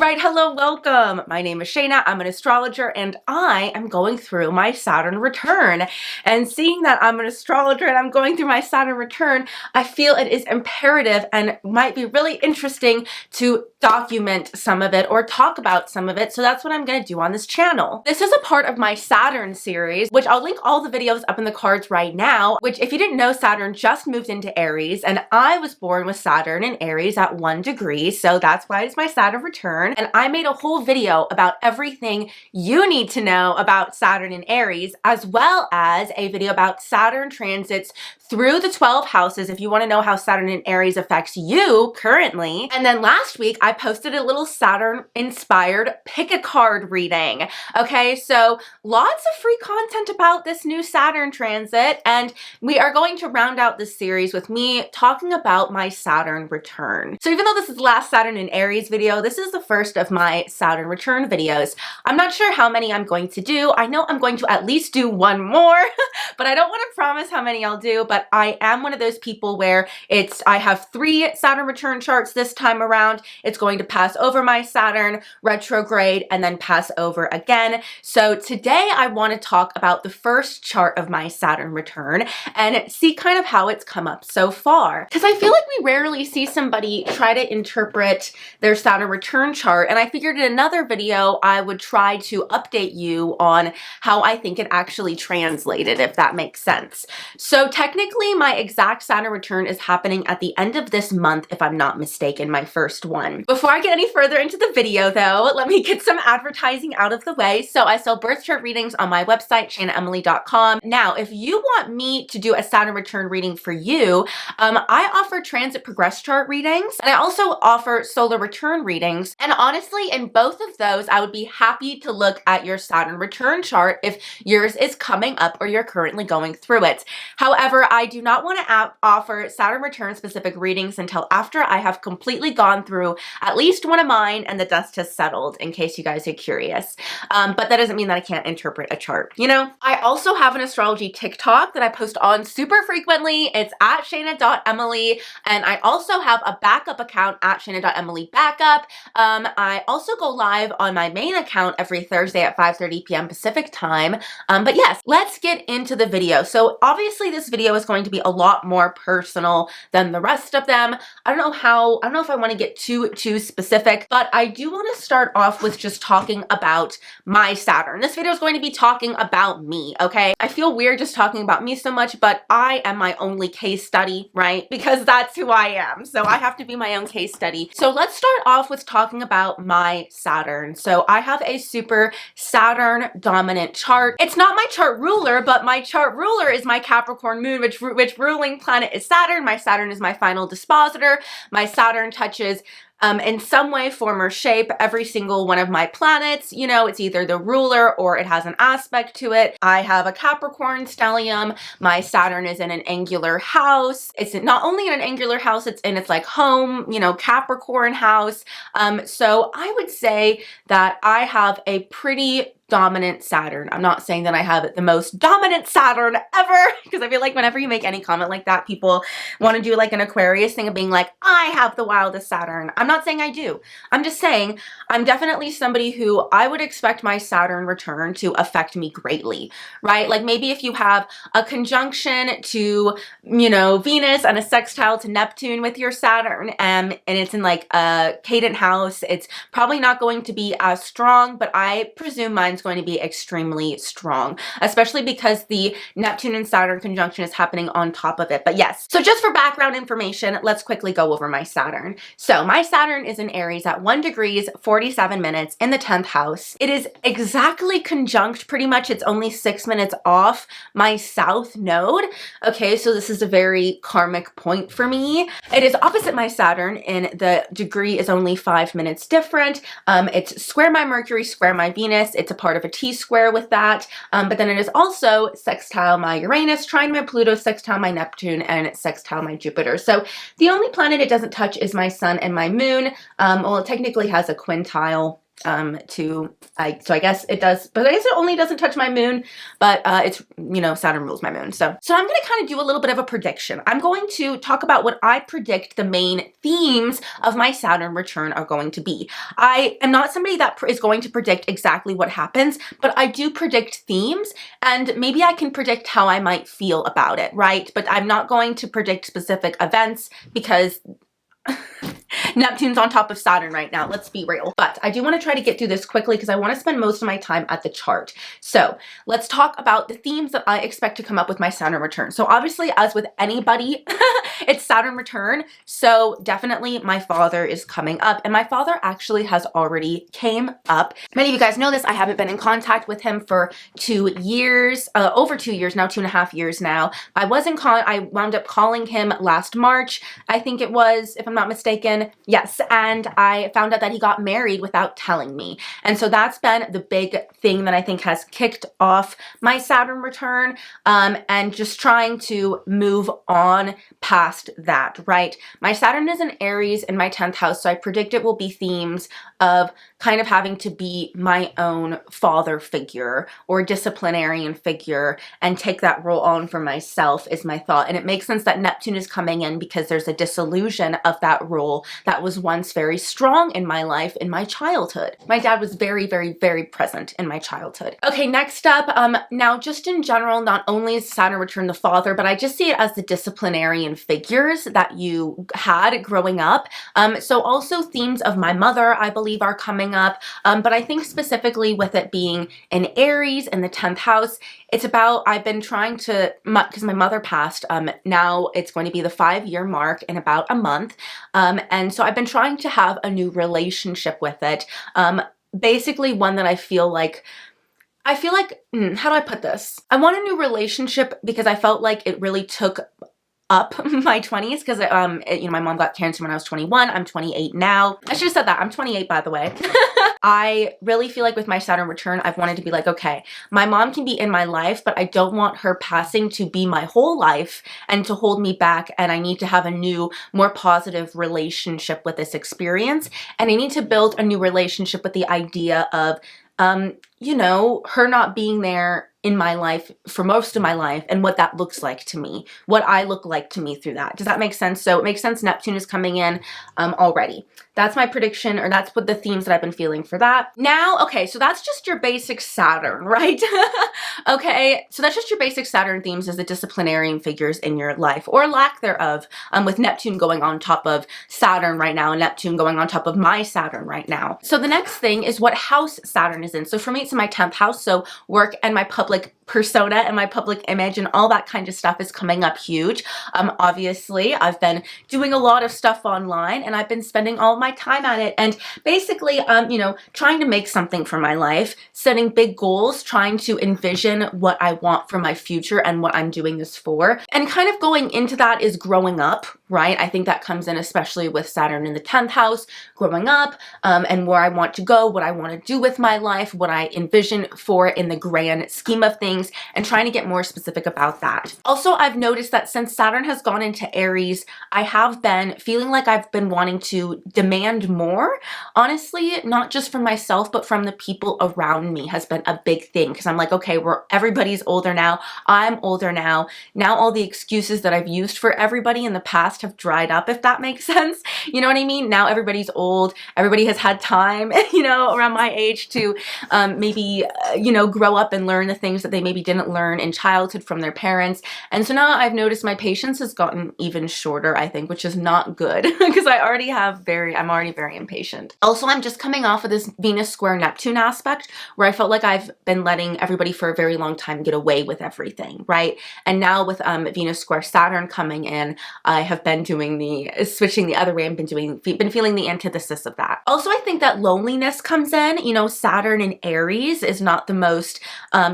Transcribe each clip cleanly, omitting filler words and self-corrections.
Alright, hello, welcome. My name is Shaina, I'm an astrologer, and I am going through my Saturn return. And seeing that I'm an astrologer and I'm going through my Saturn return, I feel it is imperative and might be really interesting to document some of it or talk about some of it, so that's what I'm going to do on this channel. This is a part of my Saturn series, which I'll link all the videos up in the cards right now, which if you didn't know, Saturn just moved into Aries, and I was born with Saturn in Aries at 1 degree, so that's why it's my Saturn return. And I made a whole video about everything you need to know about Saturn in Aries, as well as a video about Saturn transits through the 12 houses if you want to know how Saturn in Aries affects you currently. And then last week I posted a little Saturn inspired pick a card reading. Okay, so lots of free content about this new Saturn transit, and we are going to round out this series with me talking about my Saturn return. So even though this is the last Saturn in Aries video, this is the first of my Saturn return videos. I'm not sure how many I'm going to do. I know I'm going to at least do one more, but I don't want to promise how many I'll do. But I am one of those people where I have 3 Saturn return charts this time around. It's going to pass over my Saturn retrograde and then pass over again. So today I want to talk about the first chart of my Saturn return and see kind of how it's come up so far. Because I feel like we rarely see somebody try to interpret their Saturn return chart, and I figured in another video I would try to update you on how I think it actually translated, if that makes sense. So technically my exact Saturn return is happening at the end of this month, if I'm not mistaken, my first one. Before I get any further into the video though, let me get some advertising out of the way. So I sell birth chart readings on my website, shainaemily.com. Now, if you want me to do a Saturn return reading for you, I offer transit progress chart readings, and I also offer solar return readings. And honestly, in both of those, I would be happy to look at your Saturn return chart if yours is coming up or you're currently going through it. However, I do not want to offer Saturn return specific readings until after I have completely gone through at least one of mine and the dust has settled, in case you guys are curious. But that doesn't mean that I can't interpret a chart, you know? I also have an astrology TikTok that I post on super frequently. It's at shaina.emily, and I also have a backup account at shaina.emilybackup. I also go live on my main account every Thursday at 5:30 p.m. Pacific time. But yes, let's get into the video. So obviously this video is going to be a lot more personal than the rest of them. I don't know if I want to get too specific, but I do want to start off with just talking about my Saturn. This video is going to be talking about me, okay? I feel weird just talking about me so much, but I am my only case study, right? Because that's who I am. So I have to be my own case study. So let's start off with talking about my Saturn. So I have a super Saturn dominant chart. It's not my chart ruler, but my chart ruler is my Capricorn moon, which ruling planet is Saturn. My Saturn is my final dispositor. My Saturn touches in some way, form, or shape every single one of my planets. You know, it's either the ruler or it has an aspect to it. I have a Capricorn stellium. My Saturn is in an angular house. It's not only in an angular house, it's in its like home, you know, Capricorn house. So I would say that I have a pretty dominant Saturn. I'm not saying that I have the most dominant Saturn ever, because I feel like whenever you make any comment like that, people want to do like an Aquarius thing of being like, I have the wildest Saturn. I'm not saying I do. I'm just saying I'm definitely somebody who I would expect my Saturn return to affect me greatly, right? Like maybe if you have a conjunction to, you know, Venus and a sextile to Neptune with your Saturn, and it's in like a cadent house, it's probably not going to be as strong, but I presume mine's going to be extremely strong, especially because the Neptune and Saturn conjunction is happening on top of it. But yes, so just for background information, let's quickly go over my Saturn. So my Saturn is in Aries at 1 degrees 47 minutes in the 10th house. It is exactly conjunct, pretty much it's only 6 minutes off my south node. Okay, so this is a very karmic point for me. It is opposite my Saturn, and the degree is only 5 minutes different. It's square my Mercury, square my Venus. It's a part of a T-square with that, but then it is also sextile my Uranus, trine my Pluto, sextile my Neptune, and sextile my Jupiter. So the only planet it doesn't touch is my sun and my moon. Well, it technically has a quintile So I guess it does, but I guess it only doesn't touch my moon, but it's, you know, Saturn rules my moon. So I'm going to kind of do a little bit of a prediction. I'm going to talk about what I predict the main themes of my Saturn return are going to be. I am not somebody that is going to predict exactly what happens, but I do predict themes, and maybe I can predict how I might feel about it, right? But I'm not going to predict specific events because Neptune's on top of Saturn right now, let's be real. But I do want to try to get through this quickly because I want to spend most of my time at the chart. So let's talk about the themes that I expect to come up with my Saturn return. So obviously, as with anybody, it's Saturn return. So definitely my father is coming up, and my father actually has already came up. Many of you guys know this. I haven't been in contact with him for 2 years, over 2 years now, 2.5 years now. I wound up calling him last March, I think it was, if I'm not mistaken. Yes, and I found out that he got married without telling me. And so that's been the big thing that I think has kicked off my Saturn return, and just trying to move on past that, right? My Saturn is in Aries in my 10th house, so I predict it will be themes of kind of having to be my own father figure or disciplinarian figure and take that role on for myself is my thought. And it makes sense that Neptune is coming in because there's a disillusion of that role that was once very strong in my life in my childhood. My dad was very, very, very present in my childhood. Okay, next up, now just in general, not only is Saturn return the father, but I just see it as the disciplinarian figures that you had growing up. So also themes of my mother, I believe, are coming up. But I think specifically with it being in Aries in the 10th house, it's about, I've been trying to, because my mother passed, now it's going to be the 5-year mark in about a month. And so I've been trying to have a new relationship with it. Basically one that I feel like, how do I put this? I want a new relationship because I felt like it really took up my 20s because you know, my mom got cancer when I was 21. I'm 28 now. I should have said that. I'm 28, by the way. I really feel like with my Saturn return, I've wanted to be like, okay, my mom can be in my life, but I don't want her passing to be my whole life and to hold me back. And I need to have a new, more positive relationship with this experience. And I need to build a new relationship with the idea of, you know, her not being there in my life for most of my life and what that looks like to me, what I look like to me through that. Does that make sense? So it makes sense Neptune is coming in already. That's my prediction, or that's what the themes that I've been feeling for that. Now, okay, so that's just your basic Saturn, right? Okay, so that's just your basic Saturn themes as the disciplinarian figures in your life, or lack thereof, with Neptune going on top of Saturn right now, and Neptune going on top of my Saturn right now. So the next thing is what house Saturn is in. So for me, it's in my 10th house, so work and my public persona and my public image and all that kind of stuff is coming up huge. Obviously, I've been doing a lot of stuff online and I've been spending all my time at it, and basically, you know, trying to make something for my life, setting big goals, trying to envision what I want for my future and what I'm doing this for. And kind of going into that is growing up, right? I think that comes in especially with Saturn in the 10th house, growing up, and where I want to go, what I want to do with my life, what I envision for in the grand scheme of things, and trying to get more specific about that. Also, I've noticed that since Saturn has gone into Aries, I have been feeling like I've been wanting to demand more. Honestly, not just from myself, but from the people around me has been a big thing, because I'm like, okay, everybody's older now. I'm older now. Now all the excuses that I've used for everybody in the past have dried up, if that makes sense. You know what I mean? Now everybody's old. Everybody has had time, you know, around my age to maybe, you know, grow up and learn the things that they maybe didn't learn in childhood from their parents. And so now I've noticed my patience has gotten even shorter, I think, which is not good because I'm already very impatient. Also, I'm just coming off of this Venus square Neptune aspect where I felt like I've been letting everybody for a very long time get away with everything, right? And now with Venus square Saturn coming in, I have been doing switching the other way. I've been feeling the antithesis of that. Also, I think that loneliness comes in. You know, Saturn in Aries is not the most,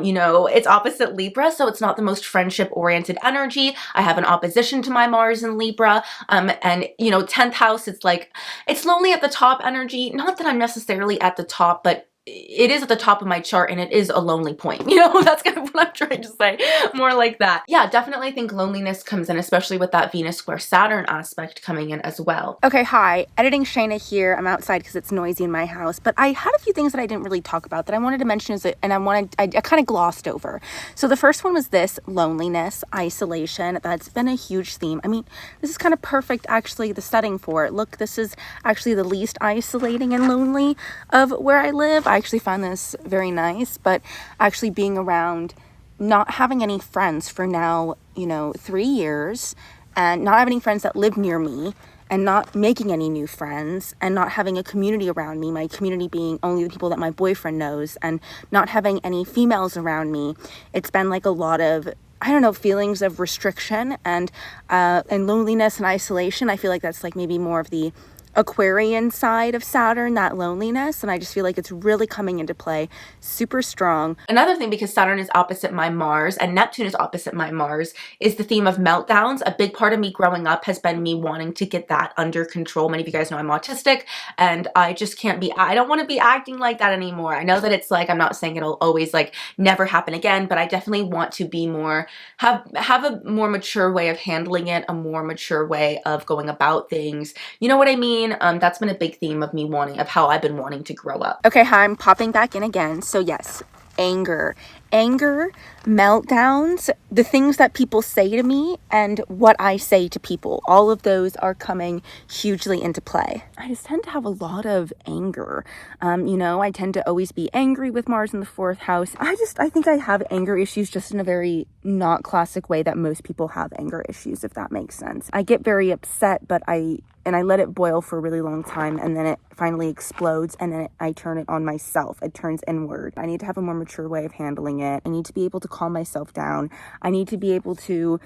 you know, it's opposite Libra, so it's not the most friendship-oriented energy. I have an opposition to my Mars in Libra, and, you know, 10th house, it's like, it's lonely at the top energy. Not that I'm necessarily at the top, but it is at the top of my chart and it is a lonely point. You know, that's kind of what I'm trying to say. More like that. Yeah, definitely I think loneliness comes in, especially with that Venus square Saturn aspect coming in as well. Okay, hi. Editing Shaina here. I'm outside because it's noisy in my house, but I had a few things that I didn't really talk about that I wanted to mention and I kind of glossed over. So the first one was this: loneliness, isolation. That's been a huge theme. I mean, this is kind of perfect, actually, the setting for it. Look, this is actually the least isolating and lonely of where I live. I actually find this very nice, but actually being around, not having any friends for now, 3 years, and not having any friends that live near me, and not making any new friends, and not having a community around me, my community being only the people that my boyfriend knows, and not having any females around me. It's been like a lot of, I don't know, feelings of restriction and loneliness and isolation. I feel like that's like maybe more of the Aquarian side of Saturn, that loneliness, and I just feel like it's really coming into play super strong. Another thing, because Saturn is opposite my Mars and Neptune is opposite my Mars, is the theme of meltdowns. A big part of me growing up has been me wanting to get that under control. Many of you guys know I'm autistic, and I just can't be, I don't want to be acting like that anymore. I know that it's like, I'm not saying it'll always like never happen again, but I definitely want to be more, have a more mature way of handling it, a more mature way of going about things. You know what I mean? That's been a big theme of me wanting, of how I've been wanting to grow up. Okay, hi, I'm popping back in again. So yes, anger, meltdowns, the things that people say to me and what I say to people, all of those are coming hugely into play. I just tend to have a lot of anger. I tend to always be angry with Mars in the 4th house. I think I have anger issues just in a very not classic way that most people have anger issues, if that makes sense. I get very upset, but I let it boil for a really long time, and then it finally explodes, and then I turn it on myself. It turns inward. I need to have a more mature way of handling it. I need to be able to calm myself down. I need to be able to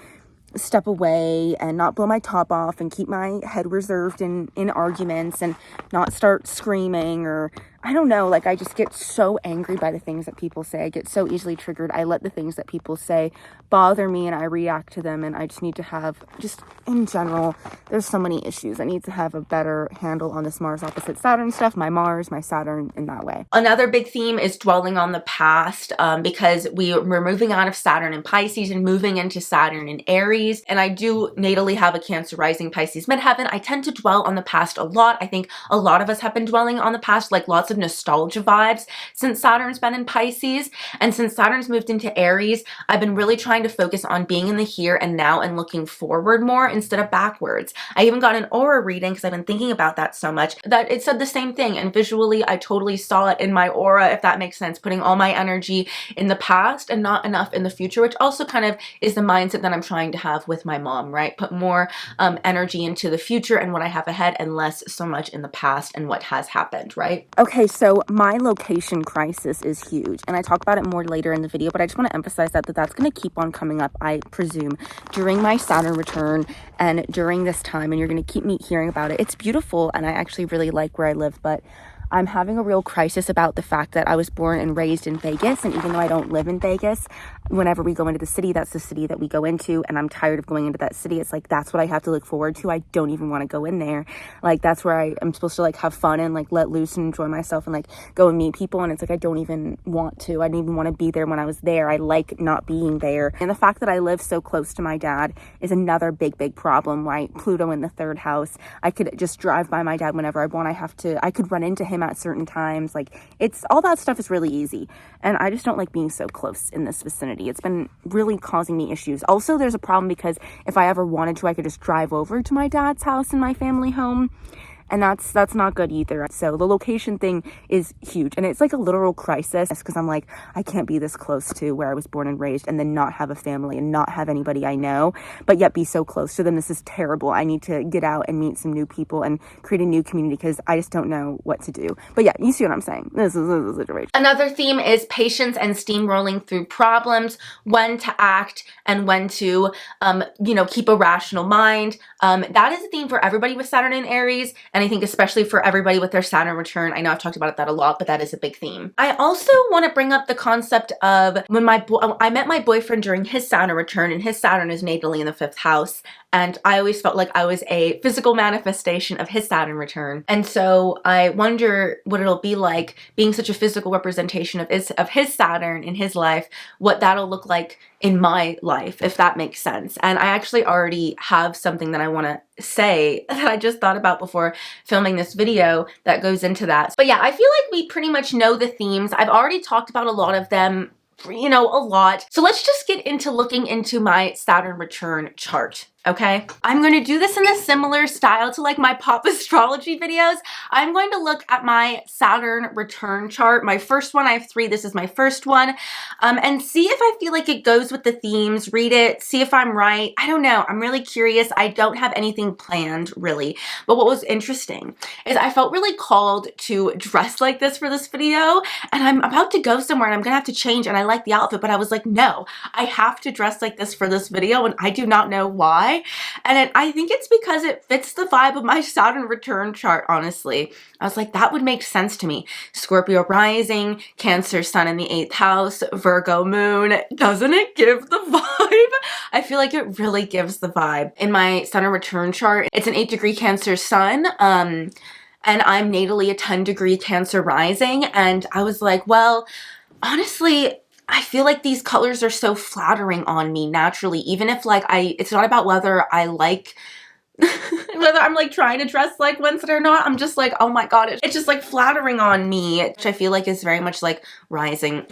step away and not blow my top off and keep my head reserved in arguments and not start screaming, or I don't know, like I just get so angry by the things that people say. I get so easily triggered. I let the things that people say bother me and I react to them, and I just need to have, just in general, there's so many issues. I need to have a better handle on this Mars opposite Saturn stuff, my Mars, my Saturn, in that way. Another big theme is dwelling on the past, because we're moving out of Saturn in Pisces and moving into Saturn in Aries, and I do natally have a Cancer rising Pisces midheaven. I tend to dwell on the past a lot. I think a lot of us have been dwelling on the past, like lots of nostalgia vibes since Saturn's been in Pisces, and since Saturn's moved into Aries, I've been really trying to focus on being in the here and now and looking forward more instead of backwards. I even got an aura reading because I've been thinking about that so much that it said the same thing, and visually I totally saw it in my aura, if that makes sense, putting all my energy in the past and not enough in the future, which also kind of is the mindset that I'm trying to have with my mom, right? Put more energy into the future and what I have ahead and less so much in the past and what has happened, right? Okay, so my location crisis is huge, and I talk about it more later in the video, but I just want to emphasize that's going to keep on coming up, I presume, during my Saturn return and during this time, and you're going to keep me hearing about it. It's beautiful, and I actually really like where I live, but I'm having a real crisis about the fact that I was born and raised in Vegas, and even though I don't live in Vegas, whenever we go into the city, that's the city that we go into, and I'm tired of going into that city. It's like, that's what I have to look forward to. I don't even want to go in there. Like, that's where I'm supposed to like have fun and like let loose and enjoy myself and like go and meet people, and it's like, I don't even want to. I didn't even want to be there when I was there. I like not being there. And the fact that I live so close to my dad is another big problem, right? Pluto in the 3rd house. I could just drive by my dad whenever I want. I could run into him at certain times. Like, it's all that stuff is really easy, and I just don't like being so close in this vicinity. It's been really causing me issues. Also, there's a problem because if I ever wanted to, I could just drive over to my dad's house and my family home, and that's not good either. So the location thing is huge, and it's like a literal crisis because I'm like, I can't be this close to where I was born and raised and then not have a family and not have anybody I know, but yet be so close to them. This is terrible. I need to get out and meet some new people and create a new community because I just don't know what to do. But yeah, you see what I'm saying. This is a situation. Another theme is patience and steamrolling through problems, when to act and when to, keep a rational mind. That is a theme for everybody with Saturn in Aries, and I think especially for everybody with their Saturn return, I know I've talked about that a lot, but that is a big theme. I also want to bring up the concept of when I met my boyfriend during his Saturn return, and his Saturn is natally in the 5th house. And I always felt like I was a physical manifestation of his Saturn return. And so I wonder what it'll be like being such a physical representation of his Saturn in his life, what that'll look like in my life, if that makes sense. And I actually already have something that I want to say that I just thought about before filming this video that goes into that. But yeah, I feel like we pretty much know the themes. I've already talked about a lot of them, you know, a lot. So let's just get into looking into my Saturn return chart. Okay, I'm going to do this in a similar style to like my pop astrology videos. I'm going to look at my Saturn return chart, my first one. I have 3. This is my first one, and see if I feel like it goes with the themes. Read it, see if I'm right. I don't know. I'm really curious. I don't have anything planned really, but what was interesting is I felt really called to dress like this for this video, and I'm about to go somewhere and I'm gonna have to change, and I like the outfit, but I was like, no, I have to dress like this for this video, and I do not know why. And I think it's because it fits the vibe of my Saturn return chart, honestly. I was like, that would make sense to me. Scorpio rising, Cancer sun in the 8th house, Virgo moon. Doesn't it give the vibe? I feel like it really gives the vibe. In my Saturn return chart, it's an 8-degree Cancer sun, and I'm natally a 10-degree Cancer rising. And I was like, well, honestly, I feel like these colors are so flattering on me naturally, even if like it's not about whether I like, whether I'm like trying to dress like Wednesday or not. I'm just like, oh my God, it's just like flattering on me, which I feel like is very much like rising.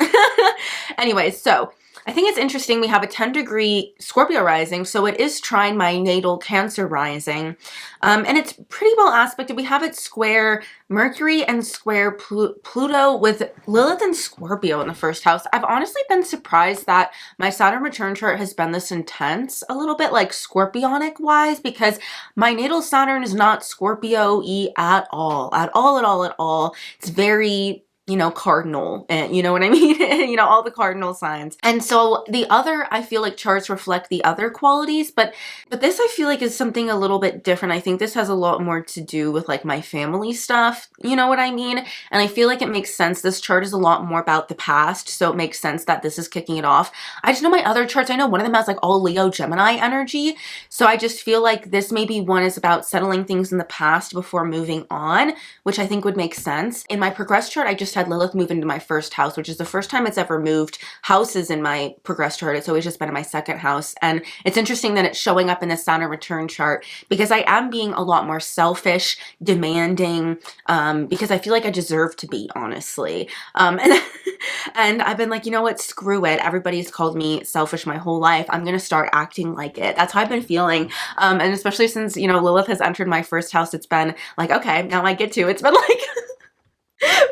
Anyways, so I think it's interesting. We have a 10-degree Scorpio rising, so it is trine my natal Cancer rising. And it's pretty well aspected. We have it square Mercury and square Pluto with Lilith and Scorpio in the 1st house. I've honestly been surprised that my Saturn return chart has been this intense, a little bit like Scorpionic wise, because my natal Saturn is not Scorpio-y at all, at all, at all, at all. It's very, you know, cardinal, and you know what I mean? You know, all the cardinal signs. And so the other, I feel like charts reflect the other qualities, but this I feel like is something a little bit different. I think this has a lot more to do with like my family stuff, you know what I mean? And I feel like it makes sense. This chart is a lot more about the past, so it makes sense that this is kicking it off. I just know my other charts, I know one of them has like all Leo Gemini energy, so I just feel like this maybe one is about settling things in the past before moving on, which I think would make sense. In my progress chart, I just had Lilith move into my 1st house, which is the first time it's ever moved houses in my progress chart. It's always just been in my 2nd house. And it's interesting that it's showing up in the Saturn return chart because I am being a lot more selfish, demanding, because I feel like I deserve to be, honestly. And I've been like, you know what, screw it. Everybody's called me selfish my whole life. I'm going to start acting like it. That's how I've been feeling. And especially since, you know, Lilith has entered my 1st house, it's been like, okay, now I get to. It's been like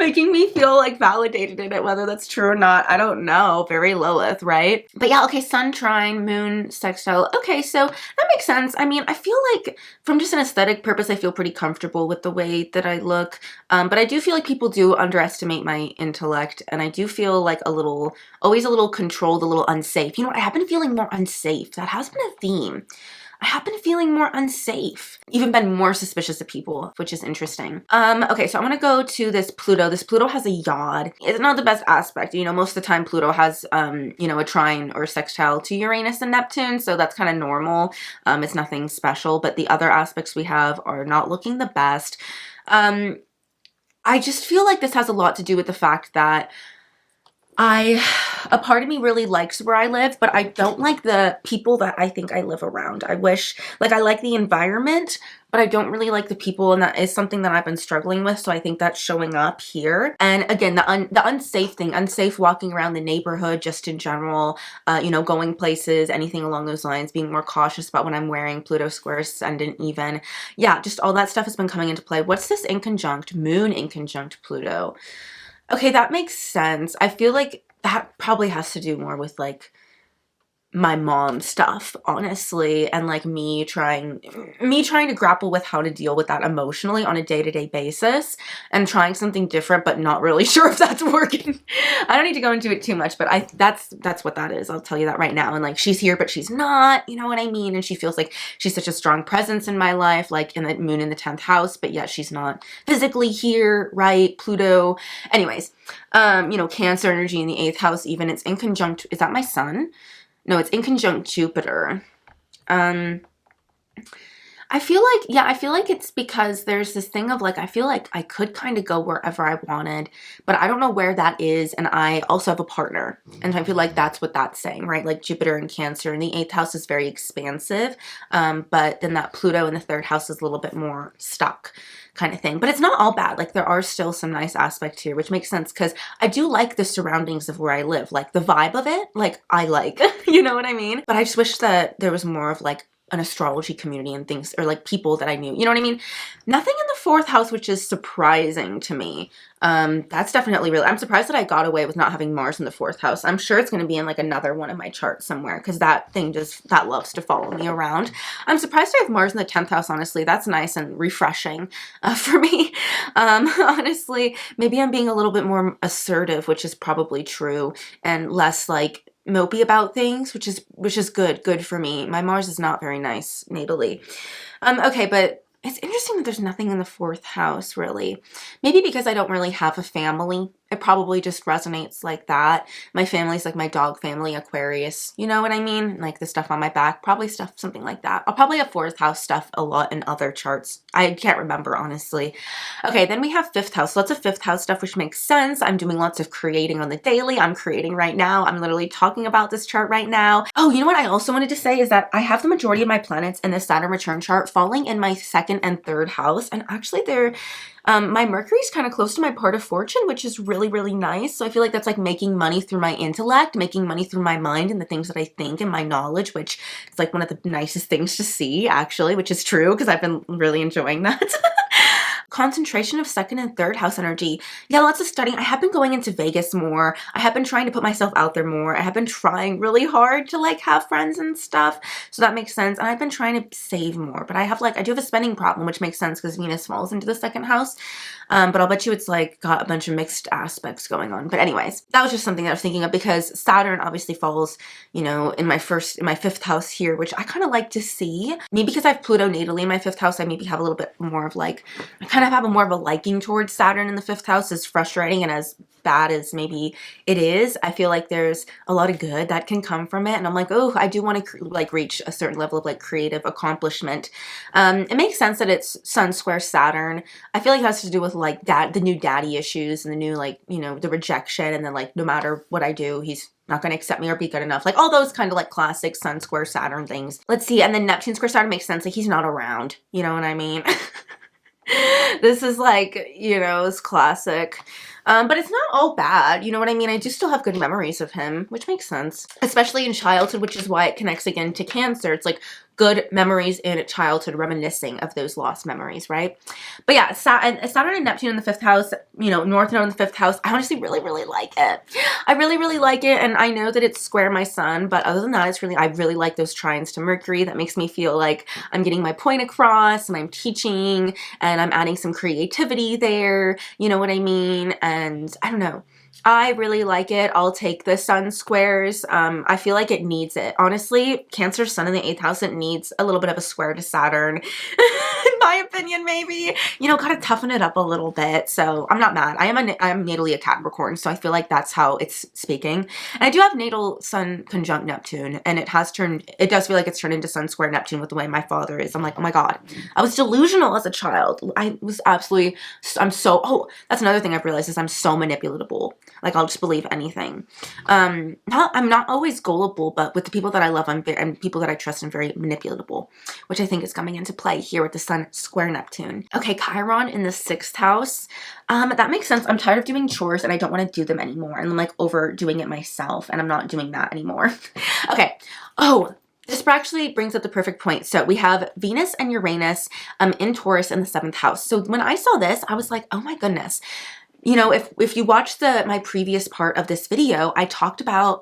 making me feel like validated in it, whether that's true or not. I don't know. Very Lilith, right? But yeah, okay, sun trine, moon sextile. Okay, so that makes sense. I mean, I feel like from just an aesthetic purpose, I feel pretty comfortable with the way that I look. But I do feel like people do underestimate my intellect, and I do feel like always a little controlled, a little unsafe. You know what? I have been feeling more unsafe. That has been a theme. I have been feeling more unsafe, even been more suspicious of people, which is interesting. Okay, so I'm gonna go to this Pluto. This Pluto has a yod. It's not the best aspect. You know, most of the time Pluto has, you know, a trine or sextile to Uranus and Neptune, so that's kind of normal. It's nothing special, but the other aspects we have are not looking the best. I just feel like this has a lot to do with the fact that a part of me really likes where I live, but I don't like the people that I think I live around. I wish, like, I like the environment, but I don't really like the people, and that is something that I've been struggling with, so I think that's showing up here. And again, the unsafe thing, unsafe walking around the neighborhood just in general, you know, going places, anything along those lines, being more cautious about when I'm wearing Pluto square ascendant even. Yeah, just all that stuff has been coming into play. What's this in conjunct? Moon in conjunct Pluto. Okay, that makes sense. I feel like that probably has to do more with like my mom stuff, honestly, and like me trying to grapple with how to deal with that emotionally on a day-to-day basis, and trying something different but not really sure if that's working. I don't need to go into it too much, but that's what that is. I'll tell you that right now. And like, she's here but she's not, you know what I mean? And she feels like she's such a strong presence in my life, like in the moon in the 10th house, but yet she's not physically here, right? Pluto. Anyways, you know, Cancer energy in the 8th house, even it's in conjunct, is that my sun? No, it's in conjunct Jupiter. I feel like, yeah, I feel like it's because there's this thing of like, I feel like I could kind of go wherever I wanted, but I don't know where that is. And I also have a partner. And I feel like that's what that's saying, right? Like Jupiter and Cancer in the 8th house is very expansive. But then that Pluto in the 3rd house is a little bit more stuck kind of thing. But it's not all bad. Like there are still some nice aspects here, which makes sense because I do like the surroundings of where I live. Like the vibe of it, like I like, you know what I mean? But I just wish that there was more of like an astrology community and things, or like people that I knew, you know what I mean? Nothing in the 4th house, which is surprising to me. That's definitely really, I'm surprised that I got away with not having Mars in the 4th house. I'm sure it's going to be in like another one of my charts somewhere, because that thing just, that loves to follow me around. I'm surprised I have Mars in the 10th house, honestly. That's nice and refreshing for me. Honestly, maybe I'm being a little bit more assertive, which is probably true, and less like mopey about things, which is good for me. My Mars is not very nice natally. Okay, but it's interesting that there's nothing in the 4th house, really. Maybe because I don't really have a family. It probably just resonates like that. My family's like my dog family, Aquarius. You know what I mean? Like the stuff on my back. Probably stuff, something like that. I'll probably have 4th house stuff a lot in other charts. I can't remember, honestly. Okay, then we have 5th house. Lots of 5th house stuff, which makes sense. I'm doing lots of creating on the daily. I'm creating right now. I'm literally talking about this chart right now. Oh, you know what I also wanted to say is that I have the majority of my planets in the Saturn return chart falling in my 2nd and 3rd house. And actually they're my Mercury's kind of close to my part of fortune, which is really, really nice. So I feel like that's like making money through my intellect, making money through my mind and the things that I think and my knowledge, which is like one of the nicest things to see, actually, which is true because I've been really enjoying that. Concentration of 2nd and 3rd house energy. Yeah, lots of studying. I have been going into Vegas more. I have been trying to put myself out there more. I have been trying really hard to like have friends and stuff. So that makes sense. And I've been trying to save more, but I do have a spending problem, which makes sense because Venus falls into the 2nd house. But I'll bet you it's like got a bunch of mixed aspects going on. But anyways, that was just something that I was thinking of because Saturn obviously falls, you know, in my 5th house here, which I kind of like to see. Maybe because I have Pluto natally in my 5th house, I maybe have a little bit more of like, I kind of have more of a liking towards Saturn in the 5th house. As frustrating and as bad as maybe it is, I feel like there's a lot of good that can come from it. And I'm like, oh, I do want to like reach a certain level of like creative accomplishment. It makes sense that it's Sun square Saturn. I feel like it has to do with like that, the new daddy issues and the new like, you know, the rejection, and then like no matter what I do, he's not going to accept me or be good enough. Like all those kind of like classic Sun square Saturn things. Let's see. And then Neptune square Saturn makes sense. Like he's not around. You know what I mean? This is like, you know, it's classic. But it's not all bad, you know what I mean? I do still have good memories of him, which makes sense. Especially in childhood, which is why it connects again to Cancer. It's like good memories in childhood, reminiscing of those lost memories, right? But yeah, Saturn and Neptune in the 5th house, you know, North Node in the 5th house. I honestly really, really like it. I really, really like it. And I know that it's square my sun, but other than that, I really like those trines to Mercury. That makes me feel like I'm getting my point across and I'm teaching and I'm adding some creativity there. You know what I mean? And I don't know. I really like it. I'll take the sun squares. I feel like it needs it. Honestly, Cancer sun in the 8th house, it needs a little bit of a square to Saturn. In my opinion, maybe. You know, gotta toughen it up a little bit. So I'm not mad. I'm natally a Capricorn, so I feel like that's how it's speaking. And I do have natal sun conjunct Neptune, and it does feel like it's turned into sun square Neptune with the way my father is. I'm like, oh my God. I was delusional as a child. That's another thing I've realized is I'm so manipulatable. Like I'll just believe anything. I'm not always gullible, but with the people that I love, and people that I trust, I'm very manipulatable, which I think is coming into play here with the sun square Neptune. Okay, Chiron in the 6th house. That makes sense. I'm tired of doing chores and I don't want to do them anymore. And I'm like overdoing it myself, and I'm not doing that anymore. Okay. Oh, this actually brings up the perfect point. So we have Venus and Uranus in Taurus in the 7th house. So when I saw this, I was like, oh my goodness. You know, if you watch my previous part of this video, I talked about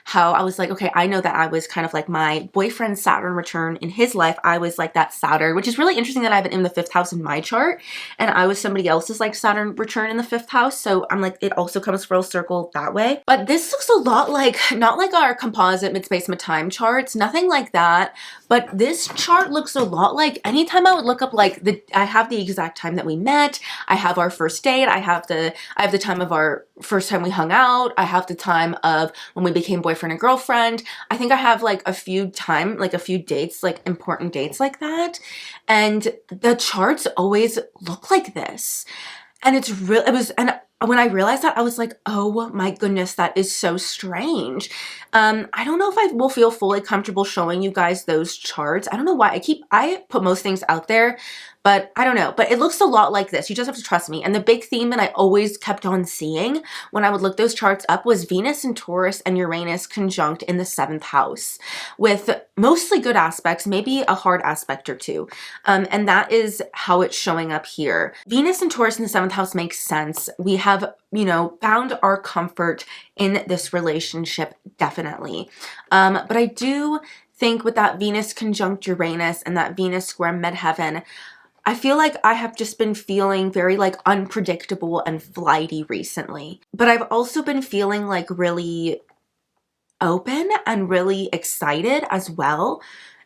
how I was like, okay, I know that I was kind of like my boyfriend's Saturn return in his life. I was like that Saturn, which is really interesting that I have it in the 5th house in my chart, and I was somebody else's like Saturn return in the 5th house. So I'm like, it also comes full circle that way. But this looks a lot like, not like our composite mid-space mid-time charts, nothing like that. But this chart looks a lot like anytime I would look up like I have the exact time that we met, I have our first date, I have the time of our first time we hung out, I have the time of when we became boyfriend and girlfriend. I think I have like a few dates, like important dates like that. And the charts always look like this. And and when I realized that, I was like, oh my goodness, that is so strange. I don't know if I will feel fully comfortable showing you guys those charts. I don't know why. I put most things out there, but I don't know. But it looks a lot like this. You just have to trust me. And the big theme that I always kept on seeing when I would look those charts up was Venus and Taurus and Uranus conjunct in the 7th house with mostly good aspects, maybe a hard aspect or two. And that is how it's showing up here. Venus and Taurus in the 7th house makes sense. We have, you know, found our comfort in this relationship, definitely. But I do think with that Venus conjunct Uranus and that Venus square midheaven, I feel like I have just been feeling very like unpredictable and flighty recently. But I've also been feeling like really open and really excited as well.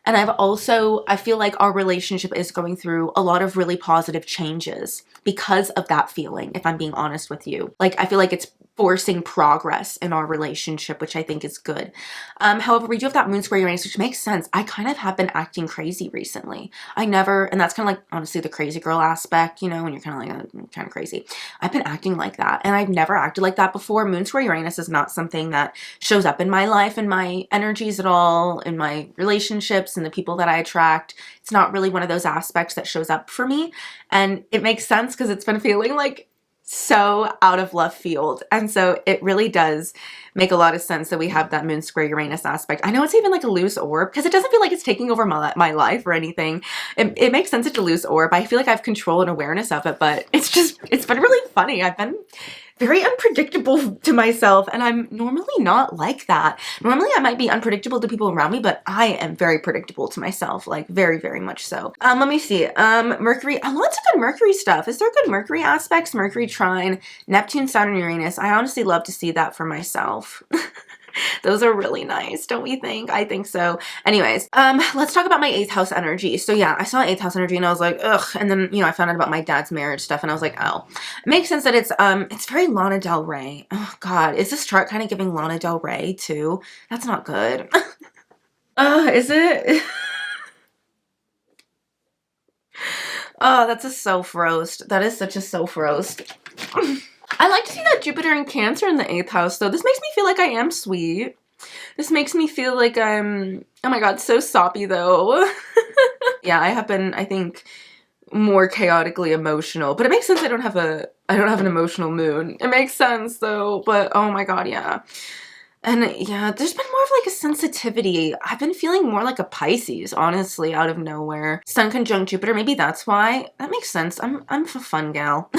And I feel like our relationship is going through a lot of really positive changes because of that feeling, if I'm being honest with you. Like, I feel like it's forcing progress in our relationship, which I think is good. However, we do have that moon square Uranus, which makes sense. I kind of have been acting crazy recently. And that's kind of like, honestly, the crazy girl aspect, you know, when you're kind of like, kind of crazy. I've been acting like that, and I've never acted like that before. Moon square Uranus is not something that shows up in my life, in my energies at all, in my relationships, and the people that I attract. It's not really one of those aspects that shows up for me. And it makes sense because it's been feeling like so out of left field. And so it really does make a lot of sense that we have that moon square Uranus aspect. I know it's even like a loose orb because it doesn't feel like it's taking over my life or anything. It makes sense it's a loose orb. I feel like I have control and awareness of it, but it's been really funny. I've been very unpredictable to myself, and I'm normally not like that. Normally I might be unpredictable to people around me, but I am very predictable to myself, like very, very much so. Let me see. Mercury, lots of good Mercury stuff. Is there good Mercury aspects? Mercury trine, Neptune, Saturn, Uranus. I honestly love to see that for myself. Those are really nice, don't we think? I think so. Anyways, let's talk about my 8th house energy. So yeah, I saw 8th house energy and I was like, ugh. And then, you know, I found out about my dad's marriage stuff and I was like, oh, it makes sense that it's very Lana Del Rey. Oh God, is this chart kind of giving Lana Del Rey too? That's not good. Is it? Oh, that's a self roast. That is such a self roast. I like to see that Jupiter in Cancer in the 8th house, though. This makes me feel like I am sweet. This makes me feel like I'm, oh my God, so soppy, though. Yeah, I have been, I think, more chaotically emotional, but it makes sense I don't have an emotional moon. It makes sense, though, but oh my God, yeah. And yeah, there's been more of like a sensitivity. I've been feeling more like a Pisces, honestly, out of nowhere. Sun conjunct Jupiter, maybe that's why. That makes sense. I'm a fun gal.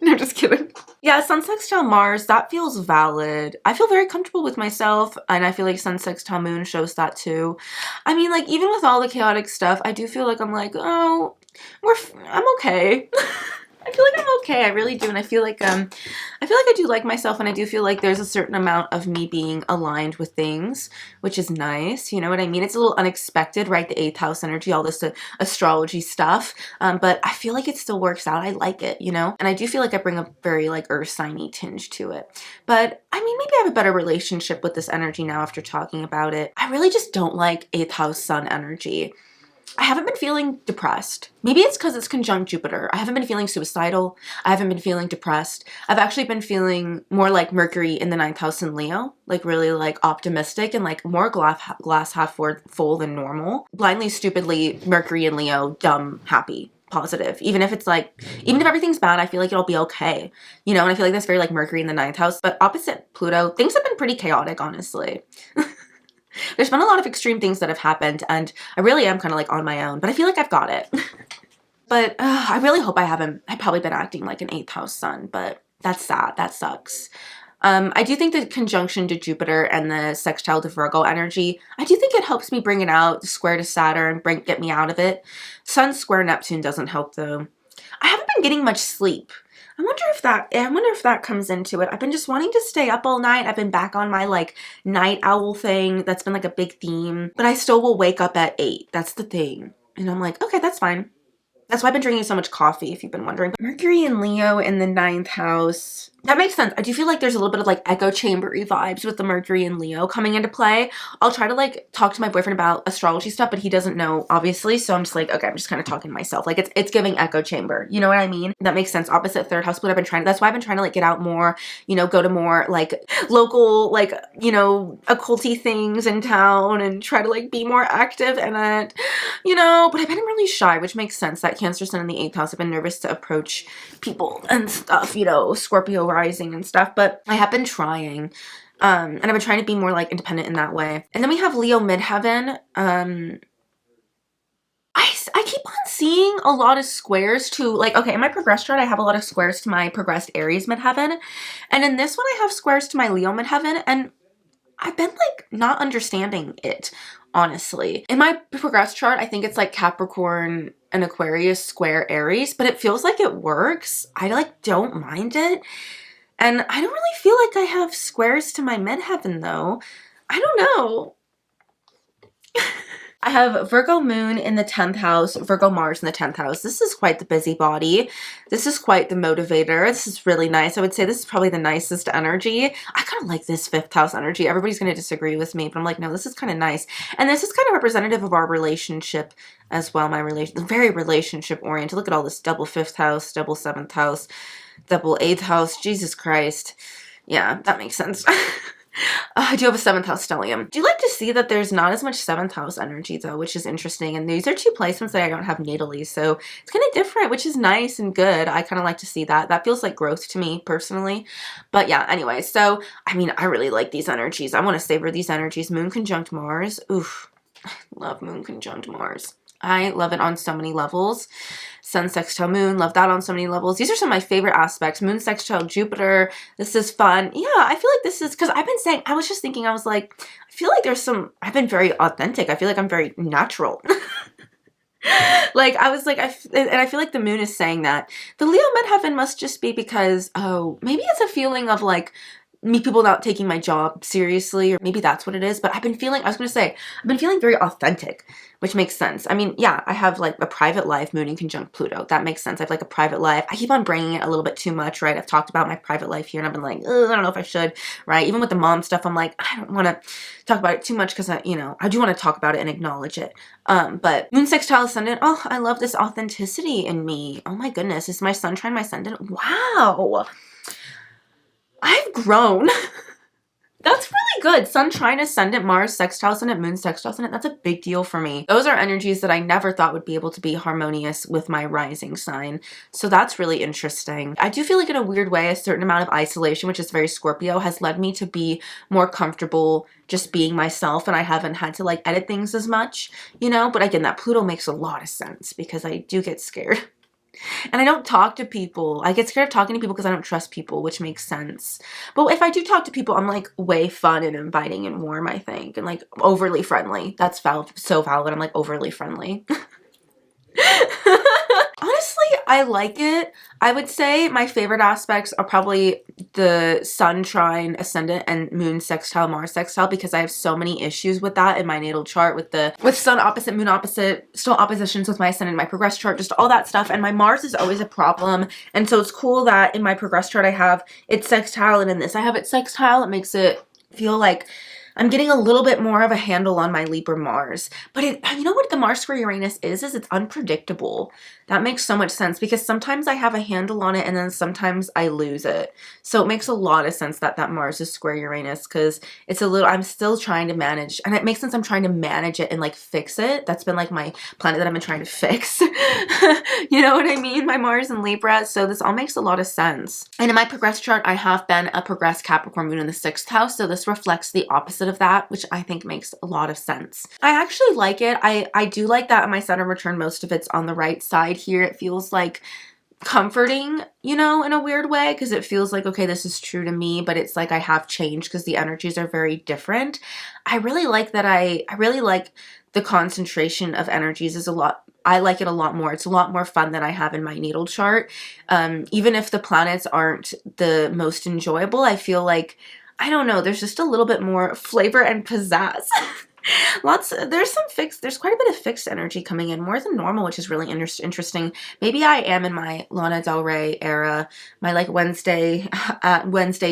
No, just kidding. Yeah, Sun sextile Mars, that feels valid. I feel very comfortable with myself, and I feel like Sun sextile Moon shows that too. I mean, like, even with all the chaotic stuff, I do feel like I'm like, oh, I'm okay. I feel like I'm okay. I really do. And I feel like I do like myself, and I do feel like there's a certain amount of me being aligned with things, which is nice. You know what I mean? It's a little unexpected, right? The 8th house energy, all this astrology stuff. But I feel like it still works out. I like it, you know? And I do feel like I bring a very like earth signy tinge to it. But I mean, maybe I have a better relationship with this energy now after talking about it. I really just don't like 8th house sun energy. I haven't been feeling depressed. Maybe it's because it's conjunct Jupiter. I haven't been feeling suicidal. I haven't been feeling depressed. I've actually been feeling more like Mercury in the 9th house in Leo, like really like optimistic and like more glass half full than normal. Blindly, stupidly, Mercury in Leo, dumb, happy, positive. Even if everything's bad, I feel like it'll be okay. You know, and I feel like that's very like Mercury in the 9th house. But opposite Pluto, things have been pretty chaotic, honestly. There's been a lot of extreme things that have happened, and I really am kind of like on my own, but I feel like I've got it. But I really hope I've probably been acting like an 8th house sun, but That's sad. That sucks. I do think the conjunction to Jupiter and the sextile to Virgo energy, I do think it helps me bring it out, square to Saturn, get me out of it. Sun square Neptune doesn't help though. I haven't been getting much sleep. I wonder if that comes into it. I've been just wanting to stay up all night. I've been back on my like night owl thing. That's been like a big theme, but I still will wake up at 8. That's the thing. And I'm like, okay, that's fine. That's why I've been drinking so much coffee, if you've been wondering. Mercury and Leo in the 9th house. That makes sense. I do feel like there's a little bit of like echo chambery vibes with the Mercury and Leo coming into play. I'll try to like talk to my boyfriend about astrology stuff, but he doesn't know, obviously. So I'm just like, okay, I'm just kind of talking to myself. Like it's giving echo chamber. You know what I mean? That makes sense. Opposite 3rd house split. That's why I've been trying to like get out more, you know, go to more like local, like, you know, occulty things in town and try to like be more active in it, you know, but I've been really shy, which makes sense. That Cancer sun in the 8th house. I've been nervous to approach people and stuff, you know, Scorpio rising and stuff, but I have been trying. And I've been trying to be more like independent in that way. And then we have Leo midheaven. I keep on seeing a lot of squares to like, okay, in my progress chart, I have a lot of squares to my progressed Aries midheaven. And in this one, I have squares to my Leo midheaven. And I've been like not understanding it, honestly. In my progress chart, I think it's like Capricorn and Aquarius square Aries, but it feels like it works. I like don't mind it. And I don't really feel like I have squares to my midheaven though. I don't know. I have Virgo moon in the 10th house, Virgo Mars in the 10th house. This is quite the busybody. This is quite the motivator. This is really nice. I would say this is probably the nicest energy. I kind of like this 5th house energy. Everybody's going to disagree with me, but I'm like, no, this is kind of nice. And this is kind of representative of our relationship as well. My relation, very relationship oriented. Look at all this double 5th house, double 7th house, double 8th house. Jesus Christ. Yeah, that makes sense. I do have a 7th house stellium. Do you like to see that there's not as much 7th house energy though, which is interesting. And these are 2 placements that I don't have natally. So it's kind of different, which is nice and good. I kind of like to see that. That feels like growth to me personally. But yeah, anyway. So, I mean, I really like these energies. I want to savor these energies. Moon conjunct Mars. Oof. I love moon conjunct Mars. I love it on so many levels. Sun sextile moon, love that on so many levels. These are some of my favorite aspects. Moon sextile Jupiter, this is fun. Yeah, I feel like this is, because I've been saying, I was just thinking, I was like, I feel like there's some, I've been very authentic. I feel like I'm very natural. Like, I was like, and I feel like the moon is saying that. The Leo midheaven must just be because, oh, maybe it's a feeling of like, me people not taking my job seriously, or maybe that's what it is. But I've been feeling, I was going to say, I've been feeling very authentic, which makes sense. I mean, yeah, I have like a private life, moon in conjunct Pluto. That makes sense. I have like a private life. I keep on bringing it a little bit too much, right? I've talked about my private life here and I've been like, I don't know if I should, right? Even with the mom stuff, I'm like, I don't want to talk about it too much because I do want to talk about it and acknowledge it. But moon sextile ascendant, oh, I love this authenticity in me. Oh my goodness, is my sun trine my ascendant? Wow. I've grown. That's really good. Sun trine ascendant, Mars sextile ascendant, moon sextile ascendant. That's a big deal for me. Those are energies that I never thought would be able to be harmonious with my rising sign. So that's really interesting. I do feel like in a weird way, a certain amount of isolation, which is very Scorpio, has led me to be more comfortable just being myself, and I haven't had to like edit things as much, you know? But again, that Pluto makes a lot of sense because I do get scared. And I don't talk to people. I get scared of talking to people because I don't trust people, which makes sense. But if I do talk to people, I'm like way fun and inviting and warm, I think. And like overly friendly. That's so valid. I'm like overly friendly. Honestly, I like it. I would say my favorite aspects are probably the sun trine ascendant and moon sextile Mars sextile, because I have so many issues with that in my natal chart with sun opposite, moon opposite, still oppositions with my ascendant in my progress chart, just all that stuff. And my Mars is always a problem. And so it's cool that in my progress chart I have it sextile, and in this I have it sextile. It makes it feel like I'm getting a little bit more of a handle on my Libra Mars. But you know what the Mars square Uranus is it's unpredictable. That makes so much sense because sometimes I have a handle on it and then sometimes I lose it. So it makes a lot of sense that Mars is square Uranus, because it's a little, I'm still trying to manage, and it makes sense I'm trying to manage it and like fix it. That's been like my planet that I've been trying to fix. You know what I mean? My Mars and Libra. So this all makes a lot of sense. And in my progress chart, I have been a progressed Capricorn moon in the 6th house. So this reflects the opposite of that, which I think makes a lot of sense. I actually like it. I do like that in my Saturn return, most of it's on the right side here. It feels like comforting, you know, in a weird way, because it feels like, okay, this is true to me, but it's like I have changed because the energies are very different. I really like that. I really like the concentration of energies is a lot. I like it a lot more. It's a lot more fun than I have in my natal chart. Even if the planets aren't the most enjoyable, I feel like, I don't know, there's just a little bit more flavor and pizzazz. There's quite a bit of fixed energy coming in, more than normal, which is really interesting. Maybe I am in my Lana Del Rey era, my like Wednesday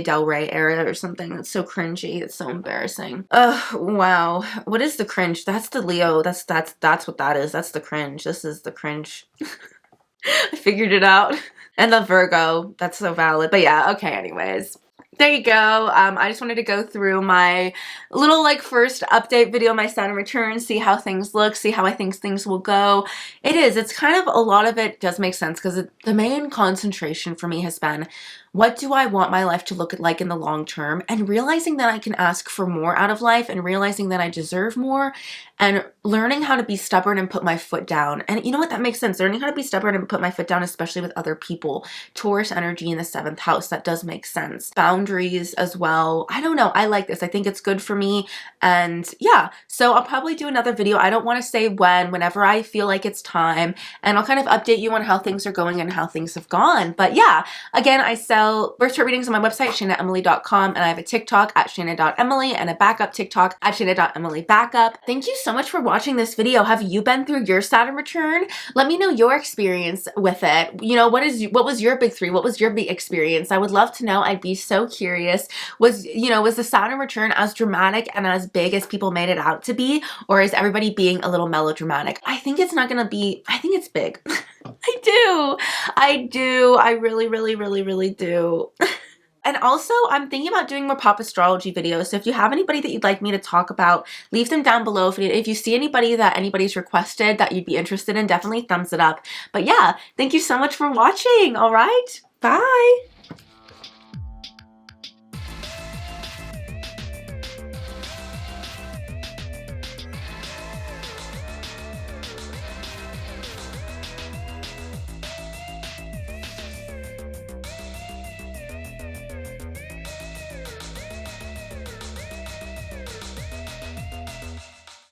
Del Rey era or something. That's so cringy. It's so embarrassing. Ugh, wow. What is the cringe? That's the Leo. That's what that is. That's the cringe. This is the cringe. I figured it out. And the Virgo. That's so valid. But yeah, okay, anyways. There you go. I just wanted to go through my little like first update video, my Saturn return, see how things look, see how I think things will go. It's kind of, a lot of it does make sense because the main concentration for me has been, what do I want my life to look like in the long term? And realizing that I can ask for more out of life and realizing that I deserve more and learning how to be stubborn and put my foot down. And you know what? That makes sense. Learning how to be stubborn and put my foot down, especially with other people. Taurus energy in the 7th house. That does make sense. Boundaries as well. I don't know. I like this. I think it's good for me. And yeah, so I'll probably do another video. I don't want to say when, whenever I feel like it's time. And I'll kind of update you on how things are going and how things have gone. But yeah, again, I sell birth chart readings on my website, shainaemily.com, and I have a TikTok at shaina.emily and a backup TikTok at shaina.emilybackup. Thank you so much for watching this video. Have you been through your Saturn return? Let me know your experience with it. You know, what was your big three? What was your big experience? I would love to know. I'd be so curious. Was the Saturn return as dramatic and as big as people made it out to be, or is everybody being a little melodramatic? I think it's not gonna be, I think it's big. I do. I really, really, really, really do. And also, I'm thinking about doing more pop astrology videos. So if you have anybody that you'd like me to talk about, leave them down below. If you see anybody that anybody's requested that you'd be interested in, definitely thumbs it up. But yeah, thank you so much for watching. All right, bye.